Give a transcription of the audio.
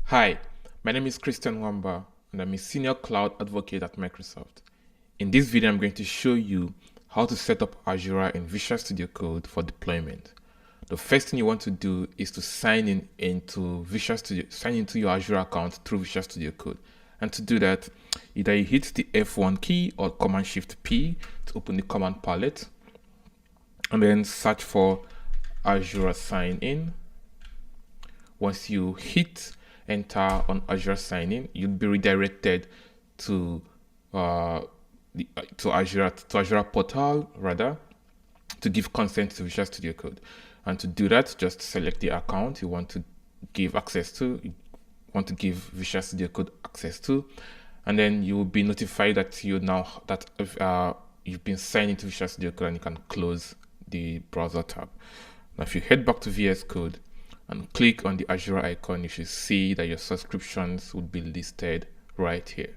Hi, my name is Christian Wamba and I'm a senior cloud advocate at Microsoft. In this video, I'm going to show you how to set up Azure in Visual Studio Code for deployment. The first thing you want to do is to sign into your Azure account through Visual Studio Code. And to do that, either you hit the F1 key or Command Shift P to open the command palette, and then search for Azure Sign In. Once you hit enter on Azure Sign In, you'll be redirected to Azure portal to give consent to Visual Studio Code. And to do that, just select the account you want to give access to. You want to give Visual Studio Code access to, and then you will be notified that you've been signed into Visual Studio Code, and you can close the browser tab. Now, if you head back to VS Code and click on the Azure icon, you should see that your subscriptions would be listed right here.